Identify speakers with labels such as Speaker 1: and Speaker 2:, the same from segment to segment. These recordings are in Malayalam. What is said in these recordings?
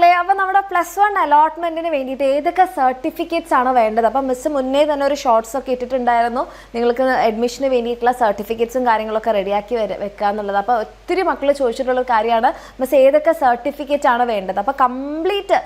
Speaker 1: മക്കളെ, അപ്പോൾ നമ്മുടെ +1 അലോട്ട്മെന്റിന് വേണ്ടിയിട്ട് ഏതൊക്കെ സർട്ടിഫിക്കറ്റ്സ് ആണ് വേണ്ടത്? അപ്പം മിസ് മുന്നേ തന്നെ ഒരു ഷോർട്സ് ഒക്കെ ഇട്ടിട്ടുണ്ടായിരുന്നു, നിങ്ങൾക്ക് അഡ്മിഷന് വേണ്ടിയിട്ടുള്ള സർട്ടിഫിക്കറ്റ്സും കാര്യങ്ങളൊക്കെ റെഡിയാക്കി വെക്കുക എന്നുള്ളത്. അപ്പോൾ ഒത്തിരി മക്കൾ ചോദിച്ചിട്ടുള്ള കാര്യമാണ്, മിസ് ഏതൊക്കെ സർട്ടിഫിക്കറ്റ് ആണ് വേണ്ടത്? അപ്പോൾ കംപ്ലീറ്റ്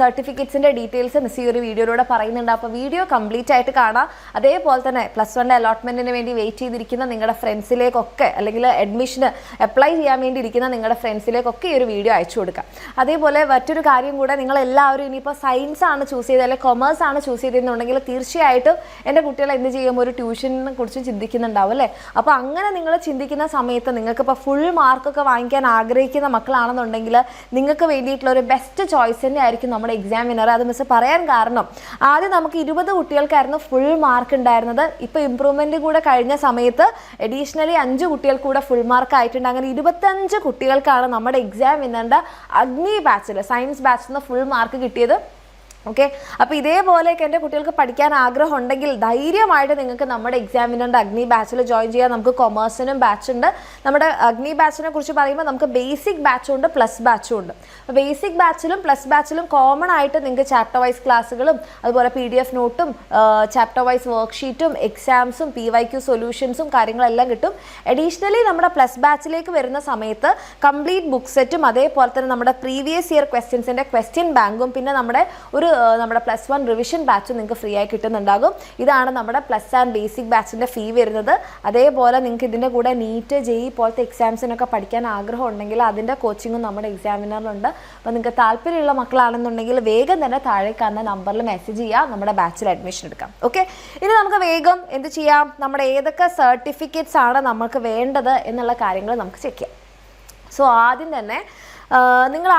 Speaker 1: സർട്ടിഫിക്കറ്റ്സിൻ്റെ ഡീറ്റെയിൽസ് മിസ് ഈ ഒരു വീഡിയോയിലൂടെ പറയുന്നുണ്ട്. അപ്പോൾ വീഡിയോ കംപ്ലീറ്റ് ആയിട്ട് കാണാം. അതേപോലെ തന്നെ +1 അലോട്ട്മെന്റിന് വേണ്ടി വെയിറ്റ് ചെയ്തിരിക്കുന്ന നിങ്ങളുടെ ഫ്രണ്ട്സിലേക്കൊക്കെ, അല്ലെങ്കിൽ അഡ്മിഷന് അപ്ലൈ ചെയ്യാൻ വേണ്ടി ഇരിക്കുന്ന നിങ്ങളുടെ ഫ്രണ്ട്സിലേക്കൊക്കെ ഈ ഒരു വീഡിയോ അയച്ചു കൊടുക്കാം. അതേപോലെ മറ്റൊരു കാര്യം കൂടെ, നിങ്ങളെല്ലാവരും ഇനിയിപ്പോൾ സയൻസ് ആണ് ചൂസ് ചെയ്തത് അല്ലെങ്കിൽ കൊമേഴ്സ് ആണ് ചൂസ് ചെയ്തതെന്നുണ്ടെങ്കിൽ തീർച്ചയായിട്ടും എൻ്റെ കുട്ടികളെ എന്ത് ചെയ്യുമ്പോൾ ഒരു ട്യൂഷനെ കുറിച്ച് ചിന്തിക്കുന്നുണ്ടാവും അല്ലേ? അപ്പോൾ അങ്ങനെ നിങ്ങൾ ചിന്തിക്കുന്ന സമയത്ത് നിങ്ങൾക്കിപ്പോൾ ഫുൾ മാർക്കൊക്കെ വാങ്ങിക്കാൻ ആഗ്രഹിക്കുന്ന മക്കളാണെന്നുണ്ടെങ്കിൽ നിങ്ങൾക്ക് വേണ്ടിയിട്ടുള്ള ഒരു ബെസ്റ്റ് ചോയ്സ് തന്നെ ആയിരിക്കും നമ്മുടെ എക്സാം വിന്നർ. അത് മിസ് പറയാൻ കാരണം, ആദ്യം നമുക്ക് 20 കുട്ടികൾക്കായിരുന്നു ഫുൾ മാർക്ക് ഉണ്ടായിരുന്നത്. ഇപ്പോൾ ഇംപ്രൂവ്മെൻറ്റ് കൂടെ കഴിഞ്ഞ സമയത്ത് അഡീഷണലി 5 കുട്ടികൾ കൂടെ ഫുൾ മാർക്ക് ആയിട്ടുണ്ട്. അങ്ങനെ 25 കുട്ടികൾക്കാണ് നമ്മുടെ എക്സാം വിന്നറിൻ്റെ അഗ്നി ബാച്ചിൽ, സയൻസ് ബാച്ചിൽ നിന്ന് ഫുൾ മാർക്ക് കിട്ടിയത്. ഓക്കെ, അപ്പോൾ ഇതേപോലെയൊക്കെ എൻ്റെ കുട്ടികൾക്ക് പഠിക്കാൻ ആഗ്രഹം ഉണ്ടെങ്കിൽ ധൈര്യമായിട്ട് നിങ്ങൾക്ക് നമ്മുടെ എക്സാമിനറിൻ്റെ അഗ്നി ബാച്ചിൽ ജോയിൻ ചെയ്യാം. നമുക്ക് കൊമേഴ്സിനും ബാച്ചുണ്ട്. നമ്മുടെ അഗ്നി ബാച്ചിനെ കുറിച്ച് പറയുമ്പോൾ നമുക്ക് ബേസിക് ബാച്ചും ഉണ്ട്, പ്ലസ് ബാച്ചും ഉണ്ട്. അപ്പോൾ ബേസിക് ബാച്ചിലും പ്ലസ് ബാച്ചിലും കോമൺ ആയിട്ട് നിങ്ങൾക്ക് ചാപ്റ്റർ വൈസ് ക്ലാസ്സുകളും അതുപോലെ PDF നോട്ടും ചാപ്റ്റർ വൈസ് വർക്ക്ഷീറ്റും എക്സാംസും PYQ സൊല്യൂഷൻസും കാര്യങ്ങളെല്ലാം കിട്ടും. അഡീഷണലി നമ്മുടെ പ്ലസ് ബാച്ചിലേക്ക് വരുന്ന സമയത്ത് കംപ്ലീറ്റ് ബുക്ക് സെറ്റും അതേപോലെ തന്നെ നമ്മുടെ പ്രീവിയസ് ഇയർ ക്വസ്റ്റ്യൻസിൻ്റെ ക്വസ്റ്റ്യൻ ബാങ്കും പിന്നെ നമ്മുടെ +1 റിവിഷൻ ബാച്ചും നിങ്ങൾക്ക് ഫ്രീ ആയി കിട്ടുന്നുണ്ടാകും. ഇതാണ് നമ്മുടെ പ്ലസ് ആൻഡ് ബേസിക് ബാച്ചിൻ്റെ ഫീ വരുന്നത്. അതേപോലെ നിങ്ങൾക്ക് ഇതിൻ്റെ കൂടെ നീറ്റ് JEE പോലത്തെ എക്സാംസിനൊക്കെ പഠിക്കാൻ ആഗ്രഹം ഉണ്ടെങ്കിൽ അതിൻ്റെ കോച്ചിങ്ങും നമ്മുടെ എക്സാമിനറിലുണ്ട്. അപ്പോൾ നിങ്ങൾക്ക് താല്പര്യമുള്ള മക്കളാണെന്നുണ്ടെങ്കിൽ വേഗം തന്നെ താഴെ കാണുന്ന നമ്പറിൽ മെസ്സേജ് ചെയ്യുക, നമ്മുടെ ബാച്ചിൽ അഡ്മിഷൻ എടുക്കാം. ഓക്കെ, ഇനി നമുക്ക് വേഗം എന്ത് ചെയ്യാം, നമ്മുടെ ഏതൊക്കെ സർട്ടിഫിക്കറ്റ്സ് ആണ് നമുക്ക് വേണ്ടത് എന്നുള്ള കാര്യങ്ങൾ നമുക്ക് ചെക്ക് ചെയ്യാം. സോ ആദ്യം തന്നെ നിങ്ങൾ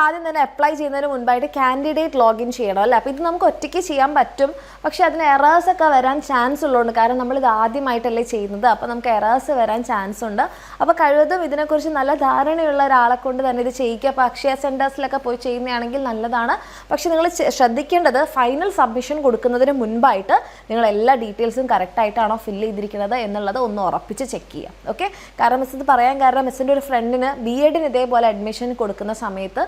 Speaker 1: അപ്ലൈ ചെയ്യുന്നതിന് മുൻപായിട്ട് കാൻഡിഡേറ്റ് ലോഗിൻ ചെയ്യണം അല്ലേ? അപ്പോൾ ഇത് നമുക്ക് ഒറ്റയ്ക്ക് ചെയ്യാൻ പറ്റും, പക്ഷേ അതിന് എറേഴ്സൊക്കെ വരാൻ ചാൻസ് ഉള്ളതുകൊണ്ട്, കാരണം നമ്മളിത് ആദ്യമായിട്ടല്ലേ ചെയ്യുന്നത്, അപ്പോൾ നമുക്ക് എറേഴ്സ് വരാൻ ചാൻസ് ഉണ്ട്. അപ്പോൾ കഴിവതും ഇതിനെക്കുറിച്ച് നല്ല ധാരണയുള്ള ഒരാളെ കൊണ്ട് തന്നെ ഇത് ചെയ്യിക്കുക. അപ്പോൾ അക്ഷയ സെൻറ്റേഴ്സിലൊക്കെ പോയി ചെയ്യുന്നതാണെങ്കിൽ നല്ലതാണ്. പക്ഷേ നിങ്ങൾ ശ്രദ്ധിക്കേണ്ടത്, ഫൈനൽ സബ്മിഷൻ കൊടുക്കുന്നതിന് മുൻപായിട്ട് നിങ്ങൾ എല്ലാ ഡീറ്റെയിൽസും കറക്റ്റായിട്ടാണോ ഫില്ല് ചെയ്തിരിക്കുന്നത് എന്നുള്ളത് ഒന്ന് ഉറപ്പിച്ച് ചെക്ക് ചെയ്യുക. ഓക്കെ, കാരണം മിസ് ഇത് പറയാൻ കാരണം, മിസ്സിൻ്റെ ഒരു ഫ്രണ്ടിന് BEdന് ഇതേപോലെ അഡ്മിഷൻ കൊടുക്കുന്ന സമയത്ത്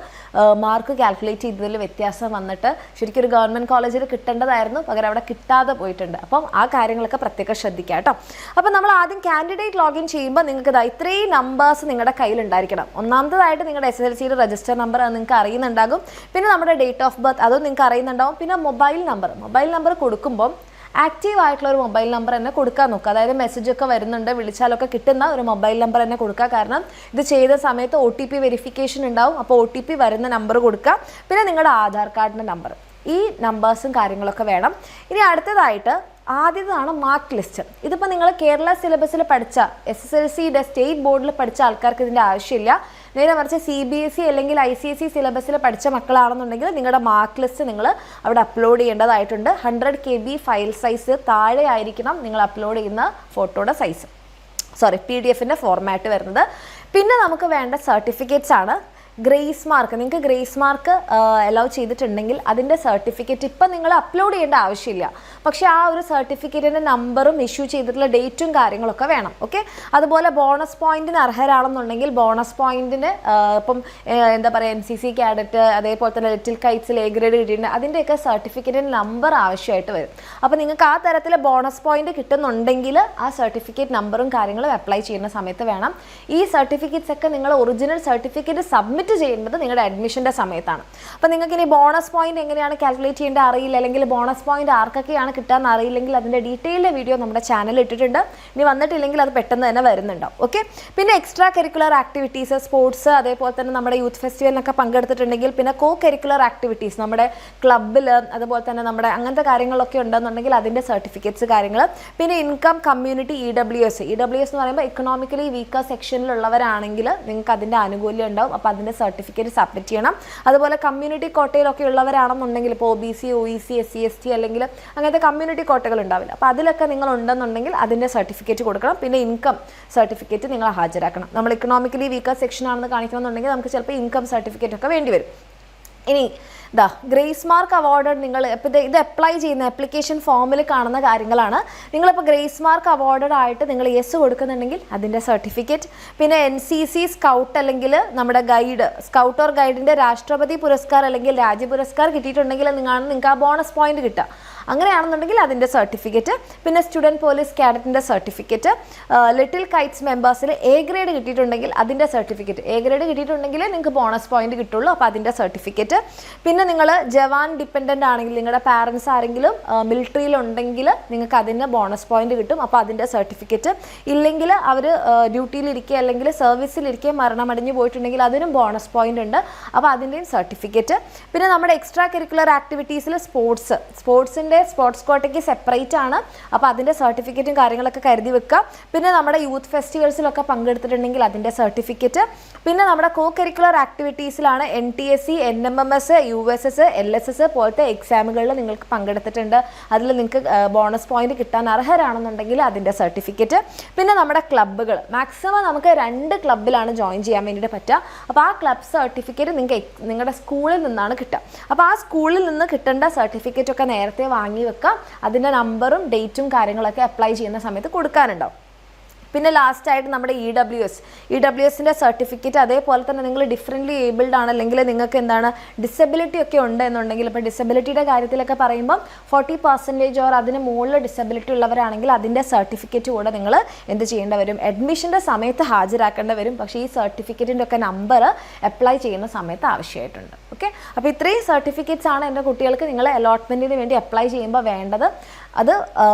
Speaker 1: മാർക്ക് കാൽക്കുലേറ്റ് ചെയ്തതിൽ വ്യത്യാസം വന്നിട്ട് ശരിക്കും ഒരു ഗവൺമെൻറ് കോളേജിൽ കിട്ടേണ്ടതായിരുന്നു, പകരം അവിടെ കിട്ടാതെ പോയിട്ടുണ്ട്. അപ്പം ആ കാര്യങ്ങളൊക്കെ പ്രത്യേകം ശ്രദ്ധിക്കുക കേട്ടോ. അപ്പം നമ്മൾ ആദ്യം കാൻഡിഡേറ്റ് ലോഗിൻ ചെയ്യുമ്പോൾ നിങ്ങൾക്ക് ഇത്രയും നമ്പേഴ്സ് നിങ്ങളുടെ കയ്യിലുണ്ടായിരിക്കണം. ഒന്നാമതായിട്ട് നിങ്ങളുടെ SSLCയുടെ രജിസ്റ്റർ നമ്പർ നിങ്ങൾക്ക് അറിയുന്നുണ്ടാകും, പിന്നെ നമ്മുടെ ഡേറ്റ് ഓഫ് ബർത്ത് അതും നിങ്ങൾക്ക് അറിയുന്നുണ്ടാവും, പിന്നെ മൊബൈൽ നമ്പർ കൊടുക്കുമ്പോൾ ആക്റ്റീവ് ആയിട്ടുള്ള ഒരു മൊബൈൽ നമ്പർ തന്നെ കൊടുക്കാൻ നോക്കുക. അതായത് മെസ്സേജൊക്കെ വരുന്നുണ്ട്, വിളിച്ചാലൊക്കെ കിട്ടുന്ന ഒരു മൊബൈൽ നമ്പർ തന്നെ കൊടുക്കുക. കാരണം ഇത് ചെയ്ത സമയത്ത് OTP വെരിഫിക്കേഷൻ ഉണ്ടാവും, അപ്പോൾ OTP വരുന്ന നമ്പർ കൊടുക്കുക. പിന്നെ നിങ്ങളുടെ ആധാർ കാർഡിൻ്റെ നമ്പർ, ഈ നമ്പേഴ്സും കാര്യങ്ങളൊക്കെ വേണം. ഇനി അടുത്തതായിട്ട് ആദ്യതാണ് മാർക്ക് ലിസ്റ്റ്. ഇതിപ്പോൾ നിങ്ങൾ കേരള സിലബസിൽ പഠിച്ച SSLCയുടെ സ്റ്റേറ്റ് ബോർഡിൽ പഠിച്ച ആൾക്കാർക്ക് ഇതിൻ്റെ ആവശ്യമില്ല. നേരെ മറിച്ച് CBSE അല്ലെങ്കിൽ ICSE സിലബസിൽ പഠിച്ച മക്കളാണെന്നുണ്ടെങ്കിൽ നിങ്ങളുടെ മാർക്ക് ലിസ്റ്റ് നിങ്ങൾ അവിടെ അപ്ലോഡ് ചെയ്യേണ്ടതായിട്ടുണ്ട്. 100 KB ഫയൽ സൈസ് താഴെ ആയിരിക്കണം നിങ്ങൾ അപ്ലോഡ് ചെയ്യുന്ന ഫോട്ടോയുടെ സൈസ്, PDF-ൻ്റെ ഫോർമാറ്റ് വരുന്നത്. പിന്നെ നമുക്ക് വേണ്ട സർട്ടിഫിക്കറ്റ്സ് ആണ്. ഗ്രേസ് മാർക്ക്, നിങ്ങൾക്ക് ഗ്രേസ് മാർക്ക് അലൗ ചെയ്തിട്ടുണ്ടെങ്കിൽ അതിൻ്റെ സർട്ടിഫിക്കറ്റ് ഇപ്പം നിങ്ങൾ അപ്ലോഡ് ചെയ്യേണ്ട ആവശ്യമില്ല, പക്ഷേ ആ ഒരു സർട്ടിഫിക്കറ്റിൻ്റെ നമ്പറും ഇഷ്യൂ ചെയ്തിട്ടുള്ള ഡേറ്റും കാര്യങ്ങളൊക്കെ വേണം. ഓക്കെ, അതുപോലെ ബോണസ് പോയിന്റിന് അർഹരാണെന്നുണ്ടെങ്കിൽ ബോണസ് പോയിന്റിന് ഇപ്പം എന്താ പറയുക NCC കാഡറ്റ് അതേപോലെ തന്നെ ലിറ്റിൽ കൈറ്റ്സിൽ A ഗ്രേഡ് കിട്ടിയിട്ടുണ്ട്, അതിൻ്റെയൊക്കെ സർട്ടിഫിക്കറ്റിൻ്റെ നമ്പർ ആവശ്യമായിട്ട് വരും. അപ്പോൾ നിങ്ങൾക്ക് ആ തരത്തിൽ ബോണസ് പോയിന്റ് കിട്ടുന്നുണ്ടെങ്കിൽ ആ സർട്ടിഫിക്കറ്റ് നമ്പറും കാര്യങ്ങളും അപ്ലൈ ചെയ്യുന്ന സമയത്ത് വേണം. ഈ സർട്ടിഫിക്കറ്റ്സ് ഒക്കെ നിങ്ങൾ ഒറിജിനൽ സർട്ടിഫിക്കറ്റ് സബ്മിറ്റ് ചെയ്യേണ്ടത് നിങ്ങളുടെ അഡ്മിഷൻ്റെ സമയത്താണ്. അപ്പോൾ നിങ്ങൾക്ക് ഇനി ബോണസ് പോയിന്റ് എങ്ങനെയാണ് കാൽക്കുലേറ്റ് ചെയ്യേണ്ടത് അറിയില്ല, അല്ലെങ്കിൽ ബോണസ് പോയിന്റ് ആർക്കൊക്കെയാണ് കിട്ടാൻ അറിയില്ലെങ്കിൽ അതിൻ്റെ ഡീറ്റെയിൽഡ് വീഡിയോ നമ്മുടെ ചാനലിൽ ഇട്ടിട്ടുണ്ട്. ഇനി വന്നിട്ടില്ലെങ്കിൽ അത് പെട്ടെന്ന് തന്നെ വരുന്നുണ്ടാവും. ഓക്കെ, പിന്നെ എക്സ്ട്രാ കരിക്കുലർ ആക്ടിവിറ്റീസ്, സ്പോർട്സ് അതേപോലെ തന്നെ നമ്മുടെ യൂത്ത് ഫെസ്റ്റിവലിനൊക്കെ പങ്കെടുത്തിട്ടുണ്ടെങ്കിൽ, പിന്നെ കരിക്കുലർ ആക്ടിവിറ്റീസ് നമ്മുടെ ക്ലബ്ബിൽ അതുപോലെ തന്നെ നമ്മുടെ അങ്ങനത്തെ കാര്യങ്ങളൊക്കെ ഉണ്ടെന്നുണ്ടെങ്കിൽ അതിൻ്റെ സർട്ടിഫിക്കറ്റ്സ് കാര്യങ്ങൾ, പിന്നെ ഇൻകം കമ്മ്യൂണിറ്റി EWS എന്ന് പറയുമ്പോൾ ഇക്കണോമിക്കലി വീക്കർ സെക്ഷനിലുള്ളവരാണെങ്കിൽ നിങ്ങൾക്ക് അതിൻ്റെ ആനുകൂല്യം ഉണ്ടാവും. അപ്പോൾ അതിൻ്റെ സർട്ടിഫിക്കറ്റ് സബ്മിറ്റ് ചെയ്യണം. അതുപോലെ കമ്മ്യൂണിറ്റി കോട്ടയിലൊക്കെ ഉള്ളവരാണെന്നുണ്ടെങ്കിൽ ഇപ്പോൾ OBC OEC SC ST അല്ലെങ്കിൽ അങ്ങനത്തെ കമ്മ്യൂണിറ്റി കോട്ടകൾ ഉണ്ടാവില്ല, അപ്പോൾ അതിലൊക്കെ നിങ്ങൾ ഉണ്ടെന്നുണ്ടെങ്കിൽ അതിൻ്റെ സർട്ടിഫിക്കറ്റ് കൊടുക്കണം. പിന്നെ ഇൻകം സർട്ടിഫിക്കറ്റ് നിങ്ങൾ ഹാജരാക്കണം. നമ്മൾ ഇക്കണോമിക്കലി വീക്കർ സെക്ഷൻ ആണെന്ന് കാണിക്കണമെന്നുണ്ടെങ്കിൽ നമുക്ക് ചിലപ്പോൾ ഇൻകം സർട്ടിഫിക്കറ്റ് ഒക്കെ വേണ്ടി വരും. ഇനി ഗ്രേസ് മാർക്ക് അവാർഡ് നിങ്ങൾ ഇപ്പോൾ ഇത് അപ്ലൈ ചെയ്യുന്ന ആപ്ലിക്കേഷൻ ഫോമിൽ കാണുന്ന കാര്യങ്ങളാണ്. നിങ്ങളിപ്പോൾ ഗ്രേസ് മാർക്ക് അവാർഡഡ് ആയിട്ട് നിങ്ങൾ യെസ് കൊടുക്കുന്നുണ്ടെങ്കിൽ അതിൻ്റെ സർട്ടിഫിക്കറ്റ്, പിന്നെ NCC സ്കൗട്ട് അല്ലെങ്കിൽ നമ്മുടെ ഗൈഡ് സ്കൗട്ട് ഓർ ഗൈഡിൻ്റെ രാഷ്ട്രപതി പുരസ്കാർ അല്ലെങ്കിൽ രാജ്യ പുരസ്കാർ കിട്ടിയിട്ടുണ്ടെങ്കിൽ നിങ്ങൾക്ക് ആ ബോണസ് പോയിന്റ് കിട്ടുക. അങ്ങനെയാണെന്നുണ്ടെങ്കിൽ അതിൻ്റെ സർട്ടിഫിക്കറ്റ്, പിന്നെ സ്റ്റുഡൻറ്റ് പോലീസ് കാഡറ്റിൻ്റെ സർട്ടിഫിക്കറ്റ്, ലിറ്റിൽ കൈറ്റ്സ് മെമ്പേഴ്സിൽ A ഗ്രേഡ് കിട്ടിയിട്ടുണ്ടെങ്കിൽ അതിൻ്റെ സർട്ടിഫിക്കറ്റ്, A ഗ്രേഡ് കിട്ടിയിട്ടുണ്ടെങ്കിൽ നിങ്ങൾക്ക് ബോണസ് പോയിന്റ് കിട്ടുള്ളൂ, അപ്പോൾ അതിൻ്റെ സർട്ടിഫിക്കറ്റ്. പിന്നെ നിങ്ങൾ ജവാൻ ഡിപ്പെൻഡൻ്റ് ആണെങ്കിൽ നിങ്ങളുടെ പാരൻസ് ആരെങ്കിലും മിലിറ്ററിയിലുണ്ടെങ്കിൽ നിങ്ങൾക്ക് അതിൻ്റെ ബോണസ് പോയിന്റ് കിട്ടും, അപ്പോൾ അതിൻ്റെ സർട്ടിഫിക്കറ്റ്. ഇല്ലെങ്കിൽ അവർ ഡ്യൂട്ടിയിലിരിക്കുക അല്ലെങ്കിൽ സർവീസിലിരിക്കുക മരണമടഞ്ഞു പോയിട്ടുണ്ടെങ്കിൽ അതിനും ബോണസ് പോയിന്റ് ഉണ്ട്, അപ്പോൾ അതിൻ്റെയും സർട്ടിഫിക്കറ്റ്. പിന്നെ നമ്മുടെ എക്സ്ട്രാ കരിക്കുലർ ആക്ടിവിറ്റീസിൽ സ്പോർട്സിൻ്റെ സ്പോർട്സ് കോട്ടയ്ക്ക് സെപ്പറേറ്റ് ആണ്, അപ്പോൾ അതിൻ്റെ സർട്ടിഫിക്കറ്റും കാര്യങ്ങളൊക്കെ കരുതി വെക്കുക. പിന്നെ നമ്മുടെ യൂത്ത് ഫെസ്റ്റിവൽസിലൊക്കെ പങ്കെടുത്തിട്ടുണ്ടെങ്കിൽ അതിൻ്റെ സർട്ടിഫിക്കറ്റ്. പിന്നെ നമ്മുടെ കോ കരിക്കുലർ ആക്ടിവിറ്റീസിലാണ് NTSC, NMMS, USS, LSS പോലത്തെ എക്സാമുകളിൽ നിങ്ങൾക്ക് പങ്കെടുത്തിട്ടുണ്ട്, അതിൽ നിങ്ങൾക്ക് ബോണസ് പോയിന്റ് കിട്ടാൻ അർഹരാണെന്നുണ്ടെങ്കിൽ അതിൻ്റെ സർട്ടിഫിക്കറ്റ്. പിന്നെ നമ്മുടെ ക്ലബ്ബുകൾ മാക്സിമം നമുക്ക് 2 ക്ലബ്ബിലാണ് ജോയിൻ ചെയ്യാൻ വേണ്ടിയിട്ട് പറ്റുക, അപ്പോൾ ആ ക്ലബ് സർട്ടിഫിക്കറ്റ് നിങ്ങൾക്ക് നിങ്ങളുടെ സ്കൂളിൽ നിന്നാണ് കിട്ടുക. അപ്പോൾ ആ സ്കൂളിൽ നിന്ന് കിട്ടേണ്ട സർട്ടിഫിക്കറ്റ് ഒക്കെ നേരത്തെ വാങ്ങി വെക്കാം, അതിൻ്റെ നമ്പറും ഡേറ്റും കാര്യങ്ങളൊക്കെ അപ്ലൈ ചെയ്യുന്ന സമയത്ത് കൊടുക്കാനുണ്ടാവും. പിന്നെ ലാസ്റ്റായിട്ട് നമ്മുടെ EWSൻ്റെ സർട്ടിഫിക്കറ്റ്, അതേപോലെ തന്നെ നിങ്ങൾ ഡിഫറെൻ്റ്ലി ഏബിൾഡ് ആണ് അല്ലെങ്കിൽ നിങ്ങൾക്ക് എന്താണ് ഡിസബിലിറ്റി ഒക്കെ ഉണ്ട് എന്നുണ്ടെങ്കിൽ, ഇപ്പോൾ ഡിസബിലിറ്റിയുടെ കാര്യത്തിലൊക്കെ പറയുമ്പം 40% ഓർ അതിന് മുകളിൽ ഡിസബിലിറ്റി ഉള്ളവരാണെങ്കിൽ അതിൻ്റെ സർട്ടിഫിക്കറ്റ് കൂടെ നിങ്ങൾ എന്ത് ചെയ്യേണ്ടി വരും, അഡ്മിഷൻ്റെ സമയത്ത് ഹാജരാക്കേണ്ടി വരും. പക്ഷേ ഈ സർട്ടിഫിക്കറ്റിൻ്റെ ഒക്കെ നമ്പർ അപ്ലൈ ചെയ്യുന്ന സമയത്ത് ആവശ്യമായിട്ടുണ്ട്. ഓക്കെ, അപ്പോൾ ഇത്രയും സർട്ടിഫിക്കറ്റ്സ് ആണ് എൻ്റെ കുട്ടികൾക്ക് നിങ്ങൾ അലോട്ട്മെൻറ്റിന് വേണ്ടി അപ്ലൈ ചെയ്യുമ്പോൾ വേണ്ടത്. അത്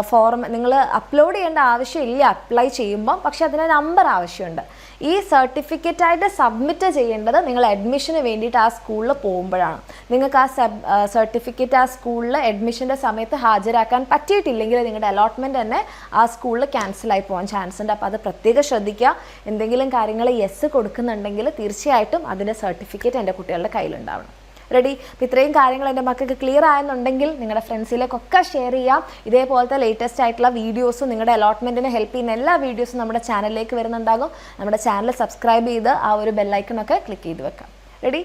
Speaker 1: ഫോർമ നിങ്ങൾ അപ്ലോഡ് ചെയ്യേണ്ട ആവശ്യമില്ല അപ്ലൈ ചെയ്യുമ്പം, പക്ഷെ അതിന് നമ്പർ ആവശ്യമുണ്ട്. ഈ സർട്ടിഫിക്കറ്റായിട്ട് സബ്മിറ്റ് ചെയ്യേണ്ടത് നിങ്ങൾ അഡ്മിഷന് വേണ്ടിയിട്ട് ആ സ്കൂളിൽ പോകുമ്പോഴാണ്. നിങ്ങൾക്ക് ആ സർട്ടിഫിക്കറ്റ് ആ സ്കൂളിൽ അഡ്മിഷൻ്റെ സമയത്ത് ഹാജരാക്കാൻ പറ്റിയിട്ടില്ലെങ്കിൽ നിങ്ങളുടെ അലോട്ട്മെൻറ്റ് തന്നെ ആ സ്കൂളിൽ ക്യാൻസലായി പോകാൻ ചാൻസ് ഉണ്ട്. അപ്പോൾ അത് പ്രത്യേകം ശ്രദ്ധിക്കുക. എന്തെങ്കിലും കാര്യങ്ങൾ യെസ് കൊടുക്കുന്നുണ്ടെങ്കിൽ തീർച്ചയായിട്ടും അതിൻ്റെ സർട്ടിഫിക്കറ്റ് എൻ്റെ കുട്ടികളുടെ കയ്യിലുണ്ടാവണം. റെഡി? അപ്പോൾ ഇത്രയും കാര്യങ്ങൾ എൻ്റെ മക്കൾക്ക് ക്ലിയർ ആയെന്നുണ്ടെങ്കിൽ നിങ്ങളുടെ ഫ്രണ്ട്സിലേക്കൊക്കെ ഷെയർ ചെയ്യാം. ഇതേപോലത്തെ ലേറ്റസ്റ്റ് ആയിട്ടുള്ള വീഡിയോസും നിങ്ങളുടെ അലോട്ട്മെൻറ്റിന് ഹെൽപ്പ് ചെയ്യുന്ന എല്ലാ വീഡിയോസും നമ്മുടെ ചാനലിലേക്ക് വരുന്നുണ്ടാകും. നമ്മുടെ ചാനൽ സബ്സ്ക്രൈബ് ചെയ്ത് ആ ഒരു ബെല്ലൈക്കണൊക്കെ ക്ലിക്ക് ചെയ്ത് വെക്കാം. റെഡി?